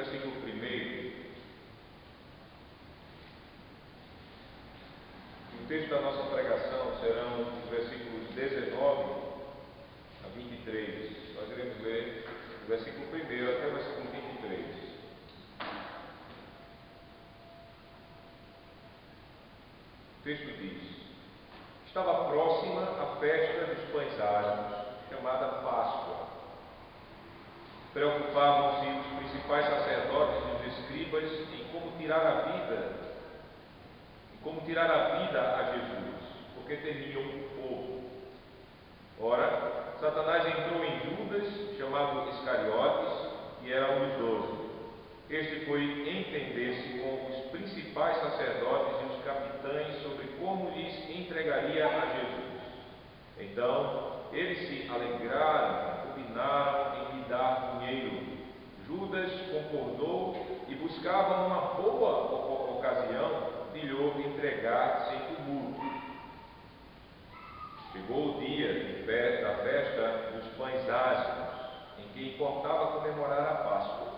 versículo 1. O texto da nossa pregação serão os versículos 19 a 23. Nós iremos ler o versículo 1 até o versículo 23. O texto diz: Estava próxima a festa dos pães asmos, chamada Páscoa. Preocupavam-se os principais sacerdotes e os escribas em como tirar a vida a Jesus, porque temiam o povo. Ora, Satanás entrou em Judas, chamado Iscariotes, que era um dos 12. Este foi entender-se com os principais sacerdotes e os capitães sobre como lhes entregaria a Jesus. Então, eles se alegraram, combinaram em lhe dar dinheiro. Judas concordou e buscava uma boa ocasião de lhe entregar sem tumulto. Chegou o dia da festa dos pães asmos, em que importava comemorar a Páscoa.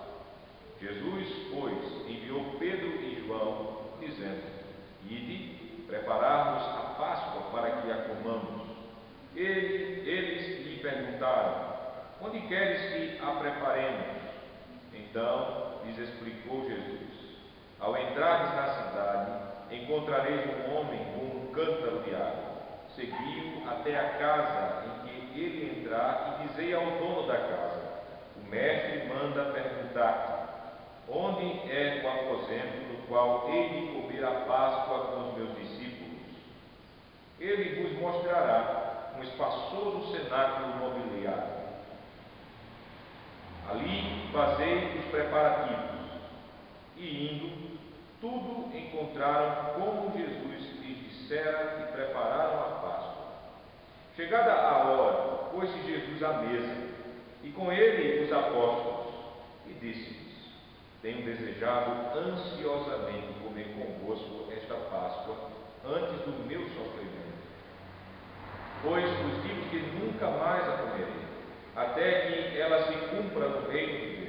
Jesus, pois, enviou Pedro e João, dizendo: Ide, preparar-nos a Páscoa para que a comamos. Eles lhe perguntaram: Onde queres que a preparemos? Então lhes explicou Jesus: Ao entrares na cidade, encontrareis um homem com um cântaro de água. Segui-o até a casa em que ele entrar e dizei ao dono da casa: O mestre manda perguntar-te: Onde é o aposento no qual hei de comer a Páscoa com os meus discípulos? Ele vos mostrará um espaçoso cenáculo mobiliário. Ali fazei os preparativos. E indo, tudo encontraram como Jesus lhes dissera e prepararam a Páscoa. Chegada a hora, pôs-se Jesus à mesa, e com ele os apóstolos, e disse-lhes: Tenho desejado ansiosamente comer convosco esta Páscoa antes do meu sofrimento. Pois vos digo que nunca mais a comerei, até que ela se cumpra no reino de Deus.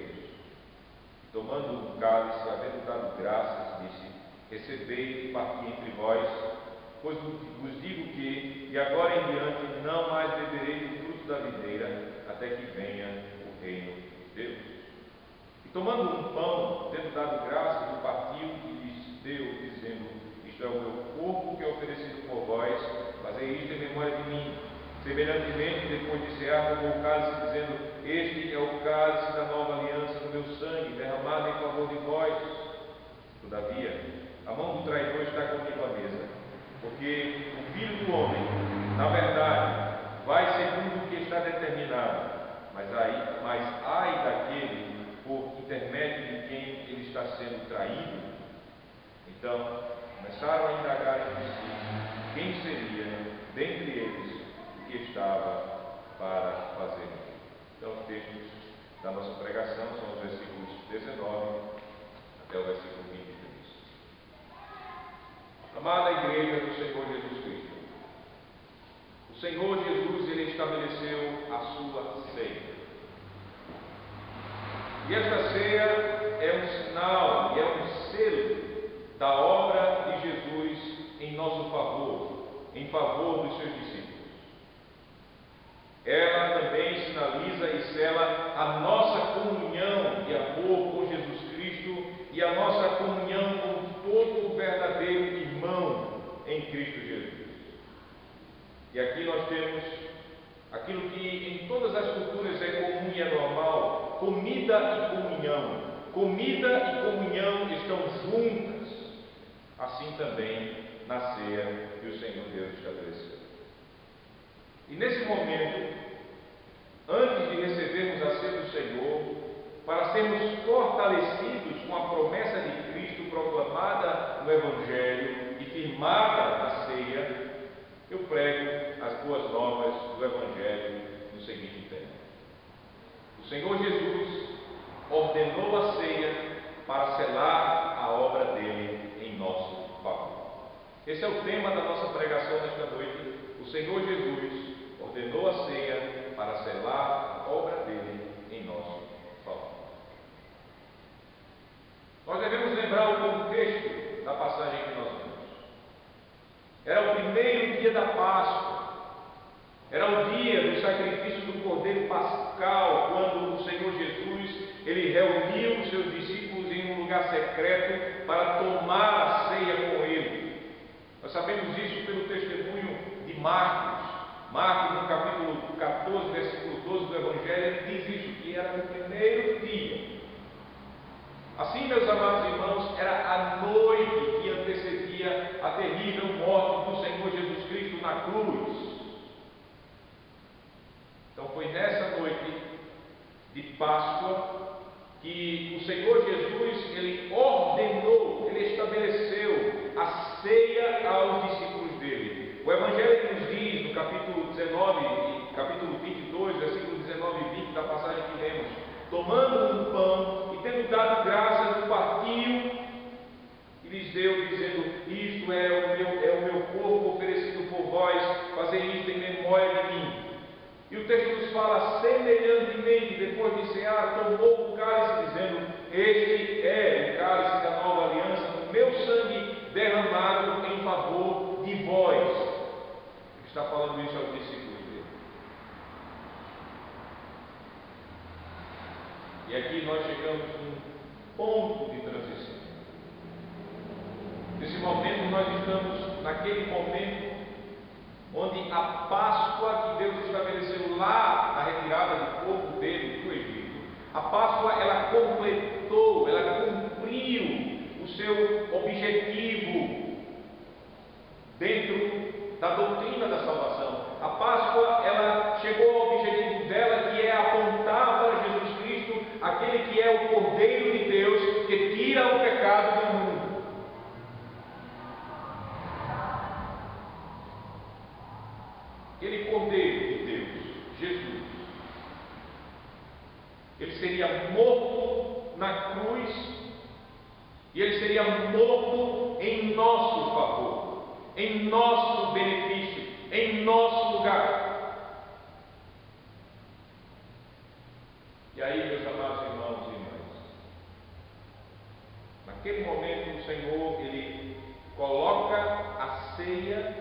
Tomando um cálice, havendo dado graças, disse: Recebei e parti entre vós, pois vos digo que, de agora em diante, não mais beberei do fruto da videira, até que venha o reino de Deus. E tomando um pão, tendo dado graças, o partiu e lhes deu, dizendo: Isto é o meu corpo que é oferecido por vós, fazei isto em memória de mim. Semelhantemente, depois de cear, tomou o cálice, dizendo: Este é o cálice da nova aliança do meu sangue, derramado em favor de vós. Todavia, a mão do traidor está comigo à mesa, porque o Filho do Homem, na verdade, vai segundo o que está determinado, mas ai daquele por intermédio de quem ele está sendo traído. Então, começaram a indagar entre si quem seria dentre eles o que estava para fazer. Então, os textos da nossa pregação são os versículos 19 até o versículo 23. Amada Igreja do Senhor Jesus Cristo, o Senhor Jesus, ele estabeleceu a sua ceia. E esta ceia é um sinal e é um selo da obra de Jesus em nosso favor, em favor dos seus discípulos. Ela também sinaliza e sela a nossa comunhão de amor com Jesus Cristo e a nossa comunhão com todo o verdadeiro irmão em Cristo Jesus. E aqui nós temos aquilo que em todas as culturas é comum e é normal: comida e comunhão. Comida e comunhão estão juntas, assim também na ceia que o Senhor Deus estabeleceu. E nesse momento, antes de recebermos a ceia do Senhor, para sermos fortalecidos com a promessa de Cristo proclamada no Evangelho e firmada na ceia, eu prego as boas novas do Evangelho no seguinte tema: o Senhor Jesus ordenou a ceia para selar a obra dele em nosso favor. Esse é o tema da nossa pregação nesta noite. O Senhor Jesus ordenou a ceia para selar a obra dele em nosso favor. da Páscoa. Era o dia do sacrifício do Cordeiro Pascal, quando o Senhor Jesus, ele reuniu os seus discípulos em um lugar secreto para tomar a ceia com ele. Nós sabemos isso pelo testemunho de Marcos. Marcos, no capítulo 14, versículo 12 do Evangelho, ele diz isso, que era no primeiro dia. Assim, meus amados irmãos, era a noite que antecedia a terrível morte do Senhor Jesus Cristo na cruz. Então foi nessa noite de Páscoa que o Senhor Jesus, ele ordenou, ele estabeleceu a ceia aos discípulos dele. O Evangelho nos diz, no capítulo 19, capítulo 22, versículo 19 e 20, da passagem que lemos: tomando um pão e tendo dado graças, partiu e lhes deu, dizendo: isto é o meu corpo oferecido por vós, fazei isto em memória de mim. E o texto nos fala: semelhantemente, depois de cear, tomou o cálice, dizendo: este é o cálice da nova aliança, o meu sangue derramado em favor de vós. Ele está falando isso aos discípulos dele. E aqui nós chegamos num ponto de transição. Nesse momento nós estamos naquele momento onde a Páscoa que Deus estabeleceu lá na retirada do povo dele do Egito, a Páscoa ela completou, ela cumpriu o seu objetivo dentro da doutrina da salvação. A Páscoa ela chegou ao objetivo dela, que é apontar para Jesus Cristo, aquele que é o Cordeiro de Deus que tira o pecado do mundo. Aquele Cordeiro de Deus, Jesus, ele seria morto na cruz, e ele seria morto em nosso favor, em nosso benefício, em nosso lugar. E aí, meus amados irmãos e irmãs, naquele momento o Senhor, ele coloca a ceia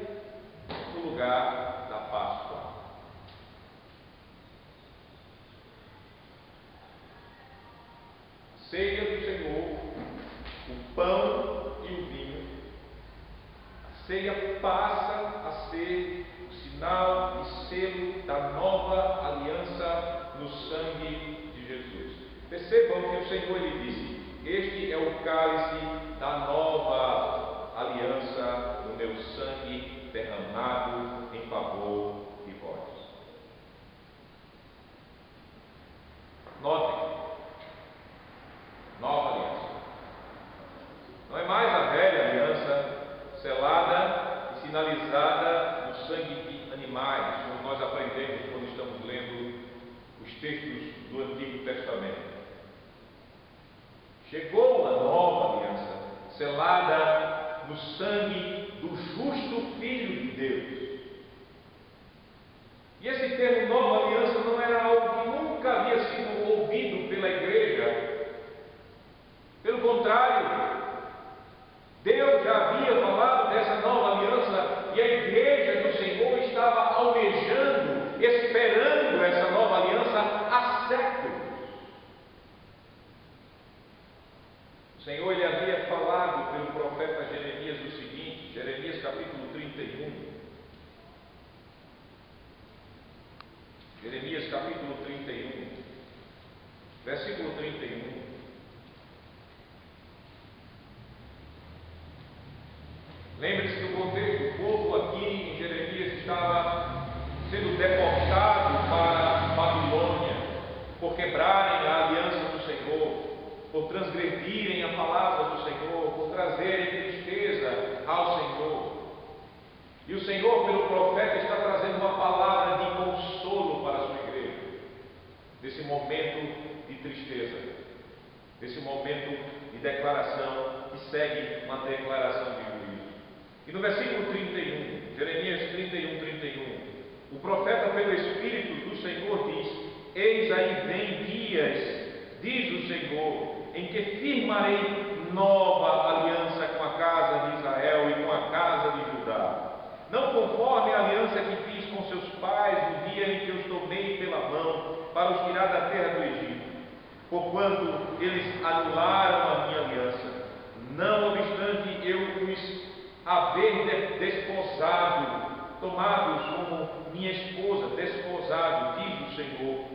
no lugar da Páscoa. A ceia do Senhor, o pão e o vinho, a ceia passa a ser o sinal e selo da nova aliança no sangue de Jesus. Percebam que o Senhor ele disse: este é o cálice da nova aliança no meu sangue derramado em favor de vós. Notem, nova aliança. Não é mais a velha aliança selada e sinalizada no sangue de animais, como nós aprendemos quando estamos lendo os textos do Antigo Testamento. Chegou a nova aliança, selada no sangue do justo Filho de Deus. E esse termo nova aliança não era algo que nunca havia sido ouvido pela igreja. Pelo contrário, Deus já havia falado dessa nova aliança e a igreja do Senhor estava almejando, esperando essa nova aliança há séculos. O Senhor ele havia falado pelo profeta Jeremias o seguinte, Jeremias capítulo 31. Jeremias capítulo 31, versículo 31. Lembre-se do contexto, o povo aqui em Jeremias estava sendo deportado para a Babilônia por quebrarem a aliança do Senhor, por transgredirem a palavra do Senhor, por trazerem tristeza ao Senhor. E o Senhor, pelo profeta, está trazendo uma palavra de consolo para a sua igreja, desse momento de tristeza, desse momento de declaração que segue uma declaração de juízo. E no versículo 31, Jeremias 31, 31, o profeta pelo Espírito do Senhor diz: eis aí vem dias, diz o Senhor, em que firmarei nova aliança com a casa de Israel e com a casa de Judá. não conforme a aliança que fiz com seus pais no dia em que os tomei pela mão para os tirar da terra do Egito, porquanto eles anularam a minha aliança. Não obstante eu os haver desposado, tomados como minha esposa, desposado, diz o Senhor.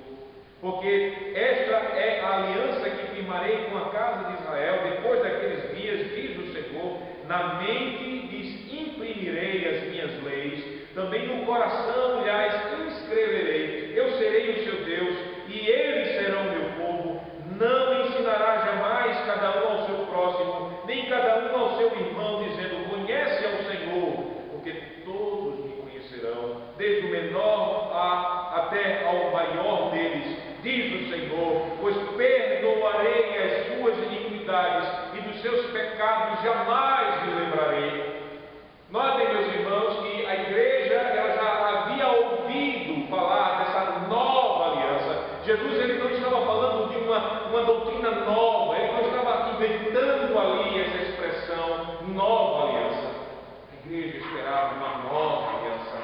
Porque esta é a aliança que firmarei com a casa de Israel depois daqueles dias, diz o Senhor. Na mente lhes imprimirei as minhas leis, também no coração lhes inscreverei. Eu serei o seu Deus e eles serão meu povo. Não ensinará jamais cada um ao seu próximo, nem cada um ao seu irmão, dizendo: conhece ao Senhor, porque todos me conhecerão, desde o menor até ao maior deles, diz o Senhor, pois perdoarei as suas iniquidades e dos seus pecados jamais me lembrarei. Notem, meus irmãos, que a igreja ela já havia ouvido falar dessa nova aliança. Jesus ele não estava falando de uma doutrina nova, ele não estava inventando ali essa expressão nova aliança. A igreja esperava uma nova aliança,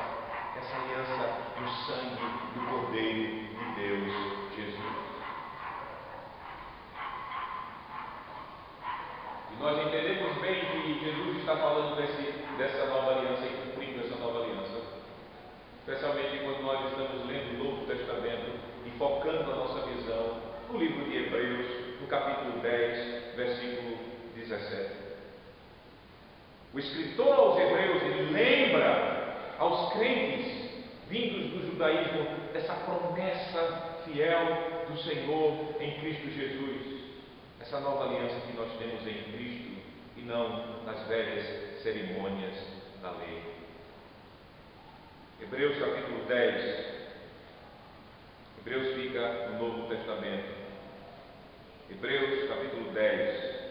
essa aliança do sangue do Cordeiro de Deus, Jesus. E nós entendemos bem que Jesus está falando dessa nova aliança e cumprindo essa nova aliança, especialmente quando nós estamos lendo o Novo Testamento e focando a nossa visão no livro de Hebreus, no capítulo 10, versículo 17. O escritor aos Hebreus ele lembra aos crentes vindos do judaísmo dessa promessa fiel do Senhor em Cristo Jesus, essa nova aliança que nós temos em Cristo e não nas velhas cerimônias da lei. Hebreus capítulo 10. Hebreus fica no Novo Testamento. Hebreus capítulo 10.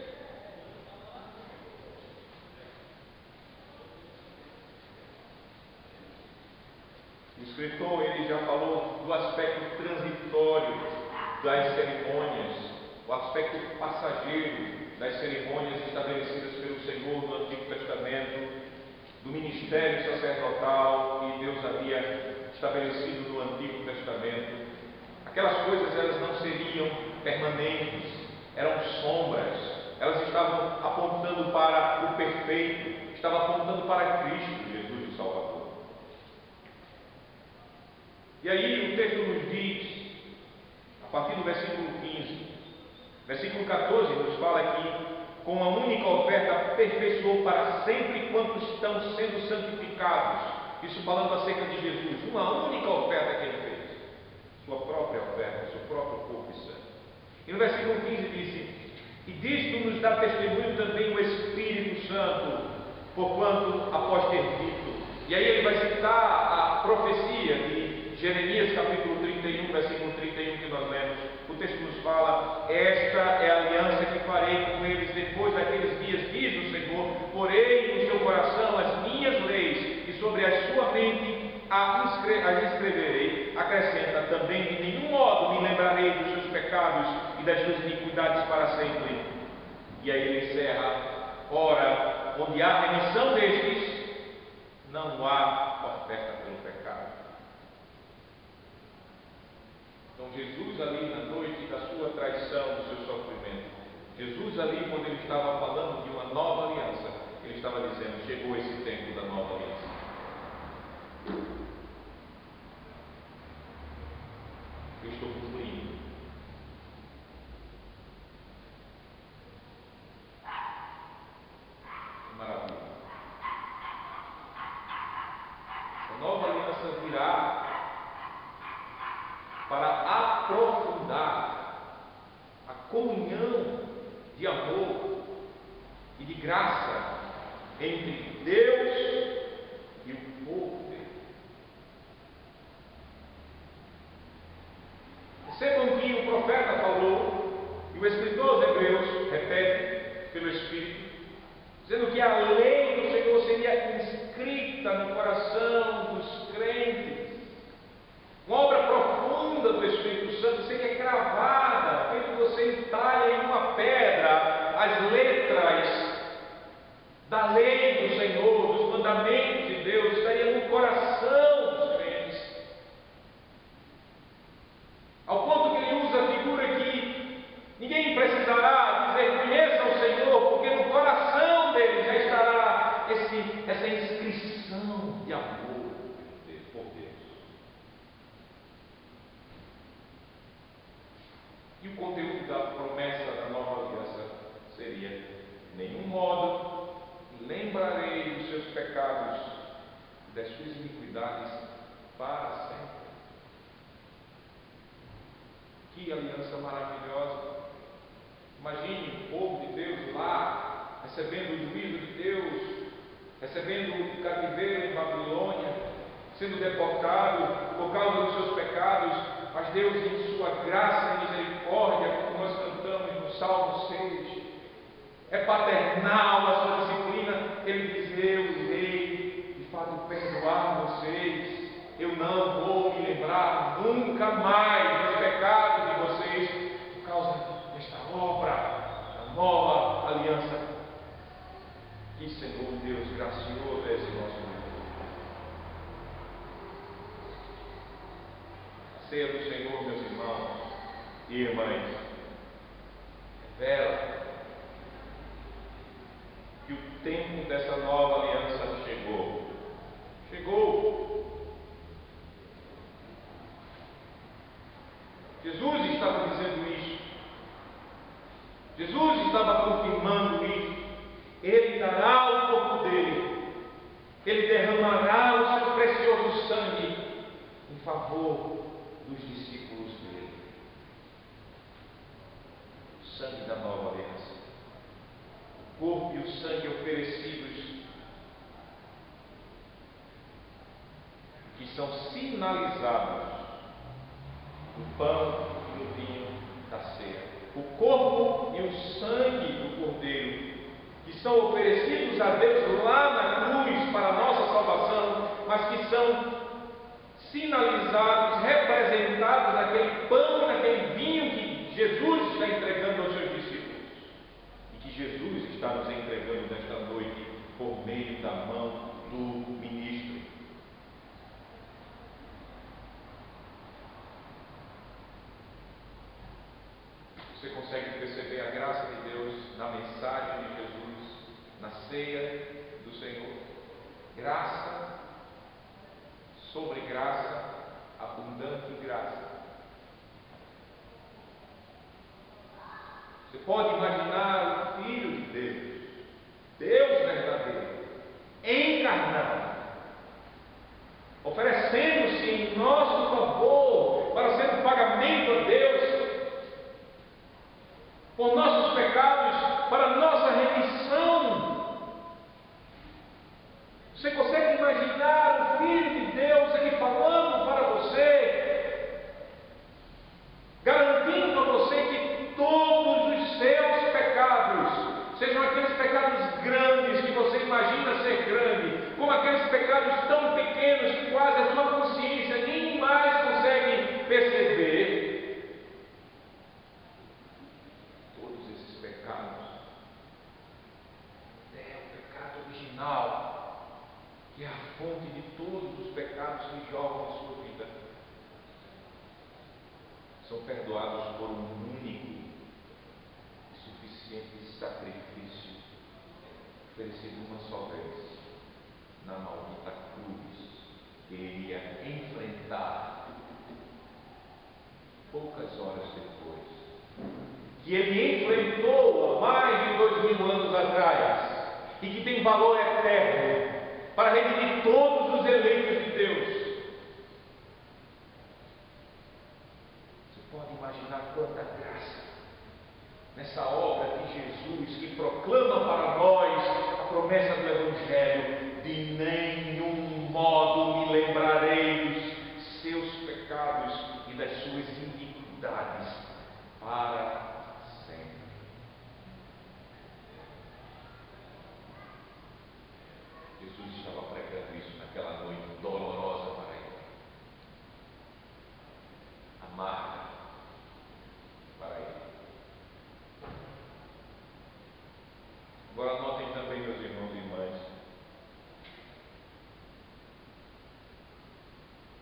O escritor ele já falou do aspecto transitório das cerimônias, o aspecto passageiro das cerimônias estabelecidas pelo Senhor no Antigo Testamento, do ministério sacerdotal que Deus havia estabelecido no Antigo Testamento. Aquelas coisas elas não seriam permanentes, eram sombras, elas estavam apontando para o perfeito, estavam apontando para Cristo, Jesus o Salvador. E aí o texto nos diz, a partir do versículo 15, versículo 14 nos fala que com a única oferta aperfeiçoou para sempre quantos estão sendo santificados. Isso falando acerca de Jesus, uma única oferta que ele fez, sua própria oferta, seu próprio corpo e sangue. E no versículo 15 diz: e disto nos dá testemunho também o Espírito Santo, porquanto após ter dito. E aí ele vai citar a profecia de Jeremias capítulo 31, versículo 31 que nós lemos. O texto nos fala: esta é a aliança que farei com eles depois daqueles dias, diz o Senhor, porei no seu coração as minhas leis, e sobre a sua mente as escreverei. Acrescenta também: de nenhum modo me lembrarei dos seus pecados e das suas iniquidades para sempre. E aí ele encerra: ora, onde há remissão destes, não há oferta pelo pecado. Então Jesus ali na noite da sua traição, do seu sofrimento, Jesus ali quando ele estava falando de uma nova aliança, ele estava dizendo: chegou esse tempo da nova aliança. Eu estou concluindo. Maravilha. A nova aliança virá para aprofundar a comunhão de amor e de graça entre Deus e o povo dele. Percebam que o profeta falou, e o escritor aos Hebreus repete pelo Espírito, dizendo que a lei do Senhor seria inscrita no coração dos crentes. Uma obra profunda do Espírito Santo seria cravada, feito você entalha em uma pedra as letras da lei do Senhor, dos mandamentos de Deus, estaria E o conteúdo da promessa da nova aliança seria: de nenhum modo lembrarei dos seus pecados e das suas iniquidades para sempre. Que aliança maravilhosa! Imagine o povo de Deus lá, recebendo o juízo de Deus, recebendo o cativeiro em Babilônia, sendo deportado por causa dos seus pecados, mas Deus, em sua graça e misericórdia, como nós cantamos no Salmo 6, é paternal a sua disciplina. Ele diz: eu irei de fato perdoar vocês, eu não vou me lembrar nunca mais dos pecados de vocês, por causa desta obra da nova aliança. Que Senhor Deus gracioso é esse nosso Deus. A ceia do Senhor, meus irmãos e irmãs, revela que o tempo dessa nova aliança chegou. Jesus estava dizendo isso. Jesus estava confirmando isso. Ele dará o corpo dele. Ele derramará o seu precioso sangue em favor dos discípulos dele. O sangue da nova aliança. O corpo e o sangue oferecidos, que são sinalizados no pão e no vinho da ceia. O corpo e o sangue do Cordeiro, que são oferecidos a Deus lá na cruz para a nossa salvação, mas que são sinalizados, representados naquele pão e naquele vinho que Jesus está entregando aos seus discípulos. E que Jesus está nos entregando nesta noite por meio da mão do ministro. Você consegue perceber a graça de Deus na mensagem de Jesus, na ceia do Senhor? Graça sobre graça, abundante graça. Você pode imaginar o Filho de Deus, Deus verdadeiro, encarnado, oferecendo-se em nosso favor para ser um pagamento a Deus por nossos pecados, para nossa remissão. Você consegue imaginar o Filho de Deus aqui falando para você, garantindo a você que todos os seus pecados, sejam aqueles pecados grandes que você imagina ser grande, como aqueles pecados tão pequenos que quase a sua consciência nem mais consegue perceber, que é a fonte de todos os pecados que jogam a sua vida, são perdoados por um único e suficiente sacrifício oferecido uma só vez na maldita cruz que ele ia enfrentar poucas horas depois, que ele enfrentou há mais de 2000 anos atrás e que tem valor eterno para redimir todos os eleitos de Deus. Você pode imaginar quanta graça nessa obra de Jesus, que proclama para nós a promessa do Evangelho: de nenhum modo me lembrarei dos seus pecados e das suas iniquidades para sempre. Jesus estava pregando isso naquela noite dolorosa para ele, amarga para ele. Agora notem também, meus irmãos e irmãs,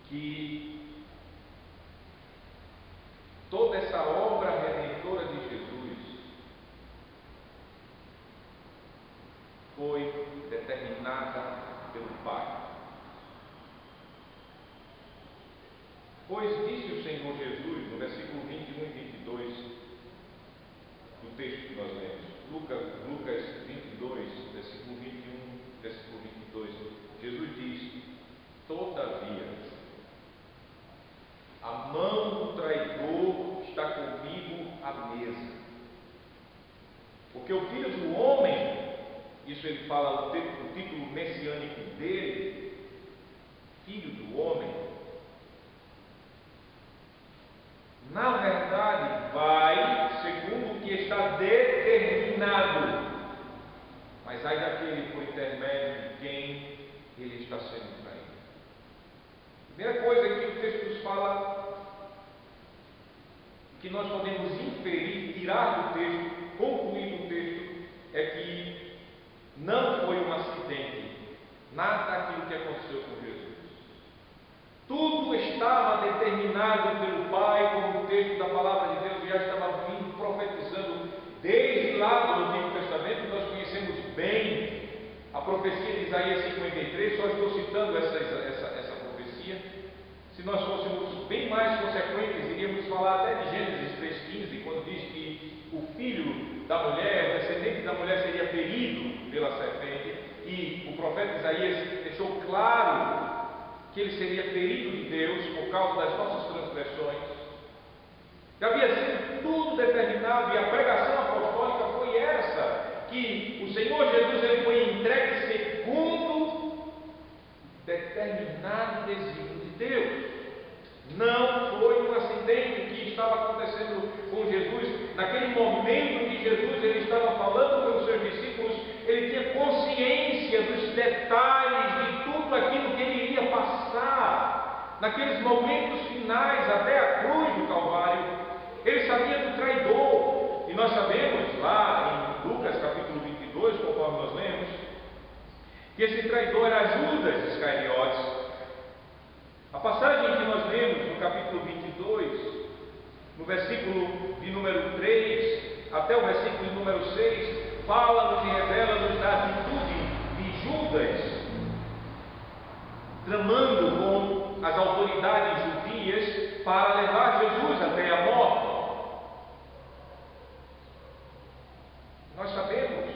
que toda essa obra redentora de Jesus foi determinada pelo Pai. Pois disse o Senhor Jesus, no versículo 21 e 22, Porque o Filho do Homem, isso ele fala no título messiânico dele, Filho do Homem, na verdade vai segundo o que está determinado, mas ai daquele por intermédio de quem ele está sendo traído. A primeira coisa que o texto nos fala, que nós podemos inferir, tirar do texto, concluir do texto, é que não foi um acidente nada daquilo que aconteceu com Jesus. Tudo estava determinado pelo Pai, como o texto da palavra de Deus já estava vindo profetizando desde lá do Antigo Testamento. Nós conhecemos bem a profecia de Isaías 53, só estou citando essa profecia. Se nós fôssemos bem mais consequentes, iríamos falar até de Gênesis 3,15, quando diz que o filho da mulher, o descendente da mulher seria ferido pela serpente, e o profeta Isaías deixou claro que ele seria ferido de Deus por causa das nossas transgressões. Já havia sido tudo determinado, e a pregação apostólica foi essa, que o Senhor Jesus ele foi entregue segundo determinado desígnio de Deus. Não foi um acidente que estava acontecendo com Jesus. Naquele momento que Jesus ele estava falando com os seus discípulos, ele tinha consciência dos detalhes de tudo aquilo que ele iria passar. Naqueles momentos finais, até a cruz do Calvário, ele sabia do traidor. E nós sabemos lá em Lucas capítulo 22, conforme nós lemos, que esse traidor era Judas Iscariotes. A passagem que nós lemos no capítulo 22, no versículo de número 3 até o versículo de número 6, fala-nos e revela-nos da atitude de Judas, tramando com as autoridades judias para levar Jesus até a morte. Nós sabemos,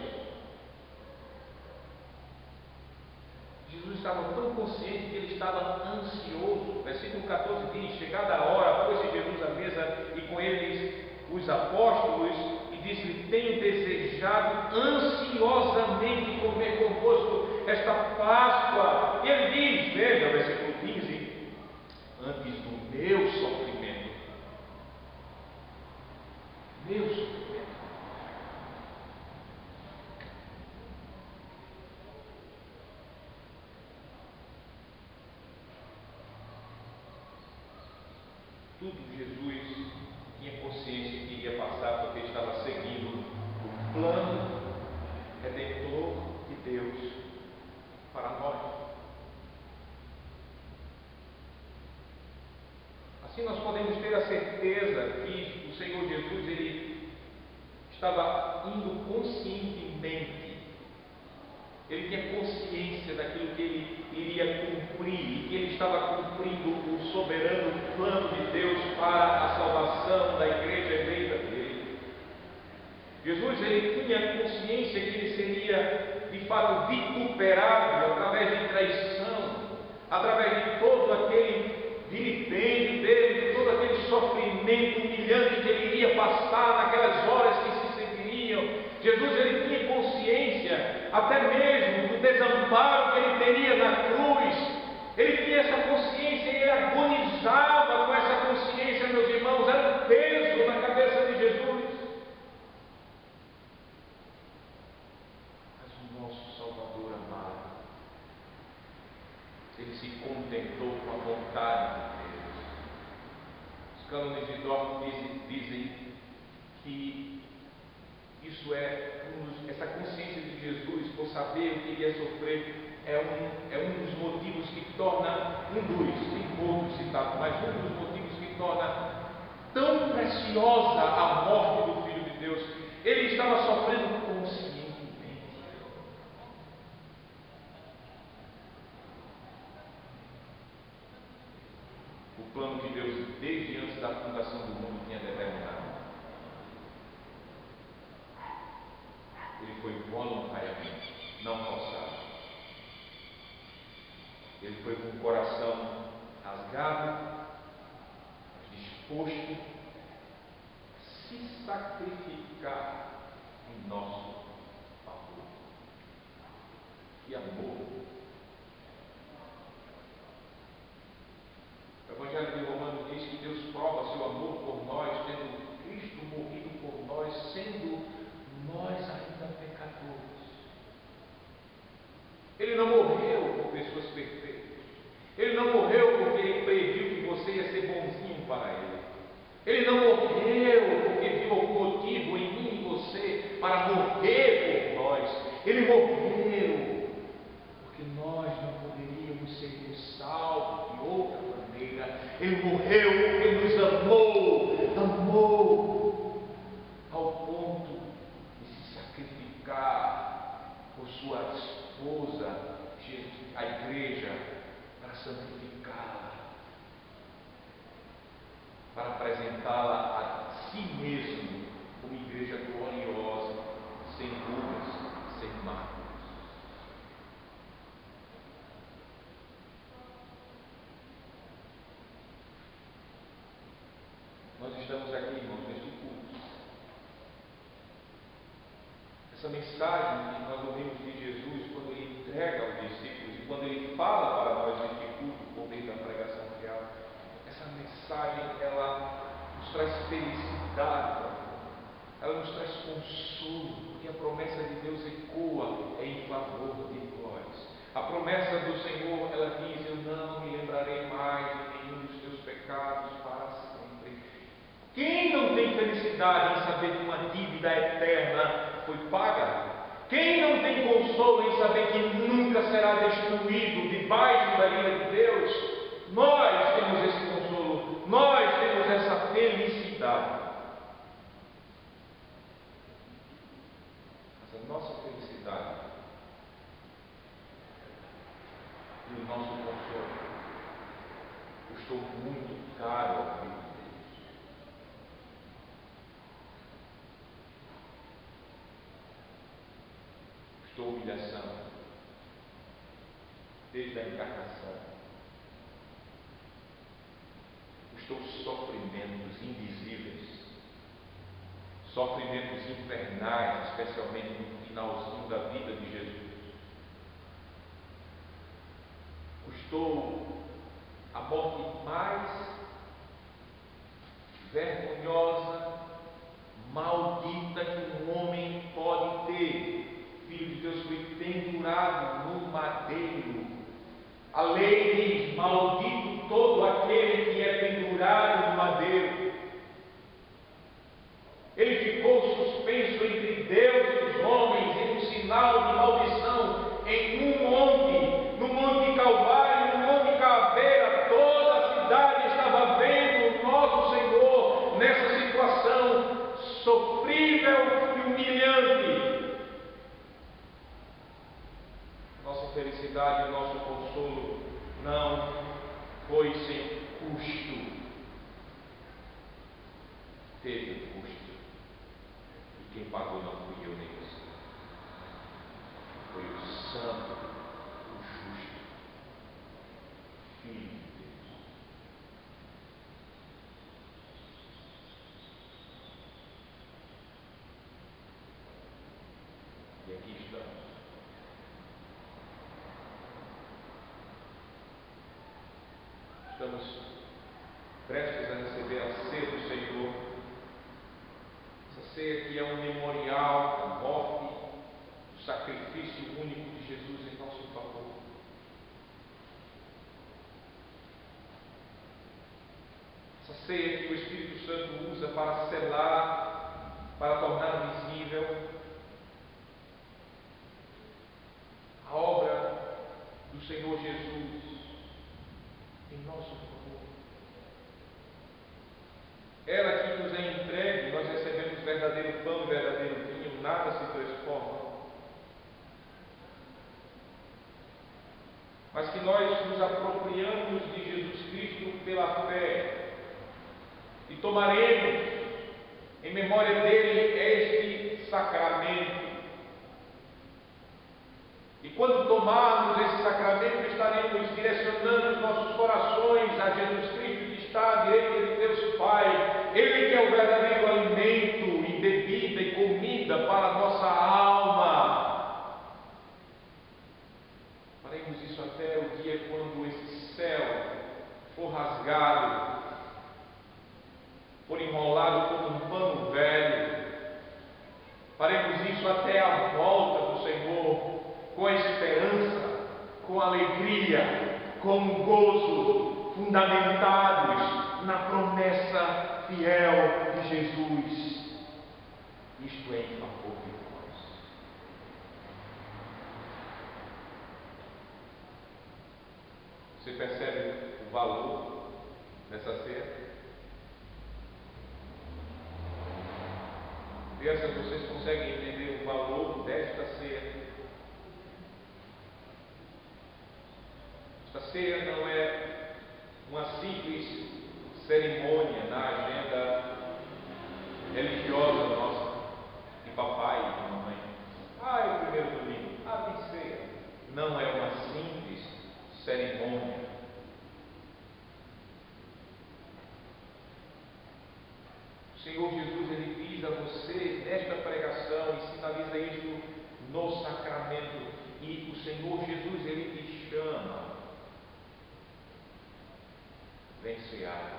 Jesus estava tão consciente que ele estava ansioso. Versículo 14 diz: chegada a hora, pôs-se Jesus à mesa e com eles os apóstolos, e disse-lhe: tenho desejado ansiosamente comer convosco esta Páscoa. E ele diz, veja, versículo 15: antes do meu sofrimento. Meu sofrimento. Tudo Jesus tinha consciência que iria passar, porque estava seguindo o plano redentor de Deus para nós. Assim nós podemos ter a certeza que o Senhor Jesus ele estava indo conscientemente. Ele tinha consciência daquilo que ele iria cumprir, e que ele estava cumprindo o soberano plano de Deus para a salvação da igreja eleita dele. Jesus ele tinha consciência que ele seria de fato vituperado através de traição, através de todo aquele vilipêndio dele, de todo aquele sofrimento humilhante que ele iria passar naquelas horas que se seguiriam. Jesus ele tinha consciência até mesmo do desamparo que ele teria na cruz. Ele tinha essa consciência e ele agonizava com essa consciência, meus irmãos. Era um peso na cabeça de Jesus. Mas o nosso Salvador amado, ele se contentou com a vontade de Deus. Os cânones de Dort dizem que isso essa consciência de Jesus por saber o que iria sofrer é um dos motivos que torna, tem outros citados, mas um dos motivos que torna tão preciosa a morte do Filho de Deus. Ele estava sofrendo conscientemente. O plano que Deus, desde antes da fundação do mundo, tinha determinado. Ele foi voluntariamente, não forçado. Ele foi com o coração rasgado, disposto a se sacrificar em nosso favor. Que amor! O Evangelho de Romanos diz que Deus prova seu amor por nós, tendo Cristo morrido por nós, sendo nós ainda pecadores. Ele não morreu por pessoas perfeitas. Ele não morreu porque ele previu que você ia ser bonzinho para ele. Ele não morreu porque viu algum motivo em mim e em você para morrer por nós. Ele morreu porque nós não poderíamos ser salvos de outra maneira. Ele morreu porque nos amou ao ponto de se sacrificar por sua esposa, a igreja, para santificá-la, para apresentá-la a si mesmo como igreja gloriosa, sem rugas, sem máculas. Nós estamos aqui, irmãos, neste culto. Essa mensagem que nós ouvimos de Jesus quando ele entrega aos discípulos e quando ele fala para nós neste culto por meio da pregação real, essa mensagem ela nos traz felicidade, ela nos traz consolo, porque a promessa de Deus ecoa em favor de nós. A promessa do Senhor, ela diz: eu não me lembrarei mais de nenhum dos teus pecados para sempre. Quem não tem felicidade em saber que uma dívida eterna foi paga? Quem não tem consolo em saber que nunca será destruído debaixo da ira de Deus? Nós temos esse consolo, nós temos essa felicidade. Mas a nossa felicidade e o nosso consolo custou muito caro ao Filho de Deus. Custou humilhação desde a encarnação. Custou sofrimentos invisíveis, sofrimentos infernais, especialmente no finalzinho da vida de Jesus. Custou a morte mais vergonhosa, maldita que um homem pode ter. O Filho de Deus foi pendurado no madeiro. A lei diz: maldito todo aquele que é pendurado no madeiro. Ele ficou suspenso entre Deus e os homens em um sinal de maldição em um monte, no Monte Calvário, no Monte Caveira. Toda a cidade estava vendo o nosso Senhor nessa situação sofrível e humilhante. Nossa felicidade e nosso consolo não foi sem custo. Teve custo. E quem pagou não fui eu nem você. Foi o Santo, o Justo, Filho de Deus. E aqui estamos. Estamos prestes a receber a ceia do Senhor. Essa ceia que é um memorial da morte, do sacrifício único de Jesus em nosso favor. Essa ceia que o Espírito Santo usa para selar, para tornar visível a obra do Senhor Jesus em nosso favor. Ela que nos é entregue, nós recebemos verdadeiro pão e verdadeiro vinho, nada se transforma. Mas que nós nos apropriamos de Jesus Cristo pela fé e tomaremos em memória dele este sacramento. E quando tomarmos esse sacramento, estaremos direcionando os nossos corações a Jesus Cristo, que está à direita de Deus Pai. Ele que é o verdadeiro alimento e bebida e comida para nós. alegria, com gozo, fundamentados na promessa fiel de Jesus. Isto é em favor de nós. Você percebe o valor dessa ceia? Crianças, vocês conseguem entender o valor desta ceia? Esta ceia não é uma simples cerimônia na agenda religiosa nossa, de papai e de mamãe. É o primeiro domingo. Tem ceia. Não é uma simples cerimônia. O Senhor Jesus, Ele diz a você nesta pregação e sinaliza isto no sacramento. E o Senhor Jesus, Ele te chama. Vem cear.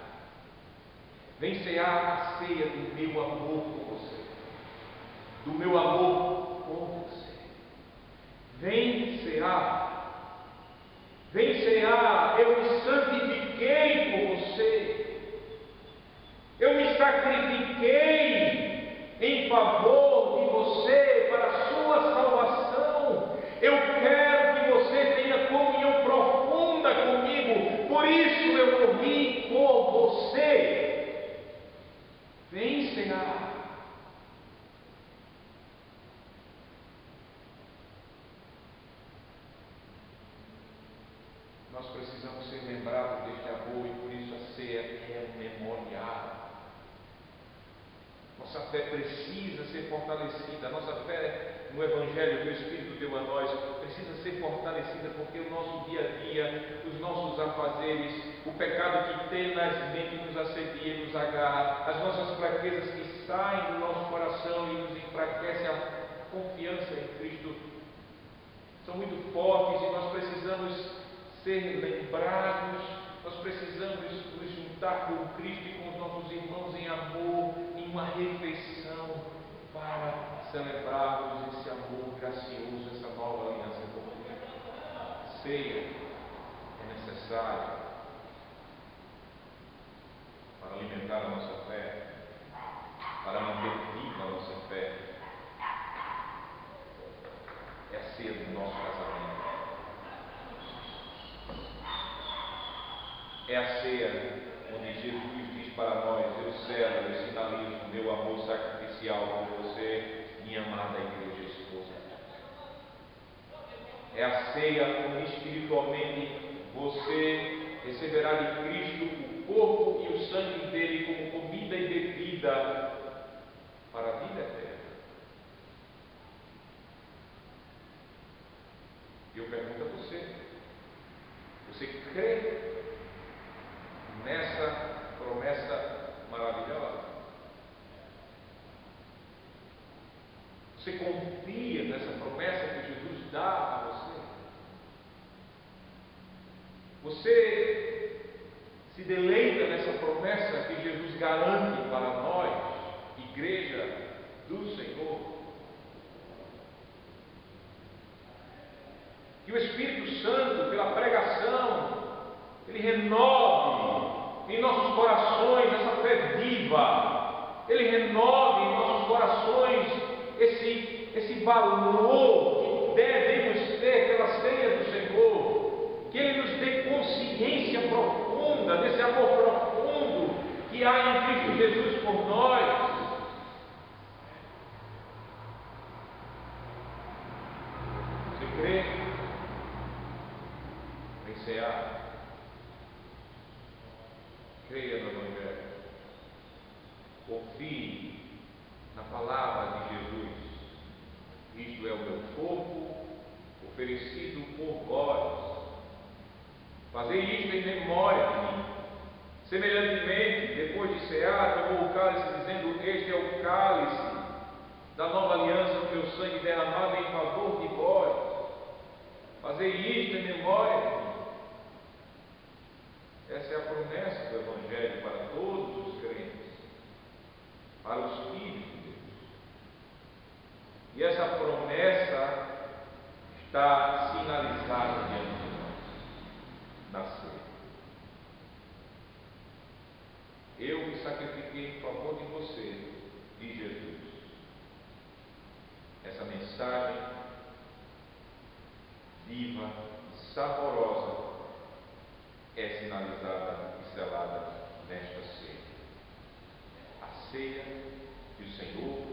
Vem cear a ceia do meu amor com você. Do meu amor com você. Vem cear. Vem cear. Eu me santifiquei por você. Eu me sacrifiquei em favor de você para a sua salvação. Eu quero que você tenha comunhão profunda comigo. Por isso eu morri por você. Vem cear. Nós precisamos ser lembrados deste amor e por isso a ceia é um memorial. Nossa fé precisa ser fortalecida. A nossa fé no Evangelho que o Espírito deu a nós precisa ser fortalecida, porque o nosso dia a dia, os nossos afazeres, o pecado que tenazmente nos assedia e nos agarra, as nossas fraquezas que saem do nosso coração e nos enfraquecem a confiança em Cristo, são muito fortes e nós precisamos ser lembrados, nós precisamos nos juntar com Cristo e com os nossos irmãos em amor, em uma refeição, para celebrarmos esse amor gracioso, essa nova aliança com Cristo. Ceia é necessária para alimentar a nossa fé, para manter viva a nossa fé. É a ceia do nosso casamento. É a ceia onde Jesus diz para nós: eu celebro, eu sinalizo o meu amor sacrificial por você, minha amada igreja esposa. É a ceia onde espiritualmente você receberá de Cristo o corpo e o sangue dele como comida e bebida para a vida eterna. E eu pergunto a você: você crê nessa promessa maravilhosa? Você confia nessa promessa que Jesus dá a você? Você se deleita nessa promessa que Jesus garante para nós, igreja do Senhor? Que o Espírito Santo, pela pregação, ele renove em nossos corações essa fé viva. Ele renove em nossos corações esse valor que devemos ter pela ceia do Senhor. Que Ele nos dê consciência profunda desse amor profundo que há em Cristo Jesus por nós. Você crê? Vem cear. Creia no Evangelho. Confie na palavra de Jesus. Isto é o meu corpo oferecido por vós. Fazei isto em memória de mim. Semelhantemente, depois de cear, tomou o cálice, dizendo: este é o cálice da nova aliança, o meu sangue derramado em favor de vós. Fazei isto em memória de mim. Essa é a promessa do Evangelho para todos os crentes, para os filhos de Deus. E essa promessa está sinalizada diante de nós. aqui em favor de você, de Jesus. Essa mensagem viva e saborosa é sinalizada e selada nesta ceia. A ceia que o Senhor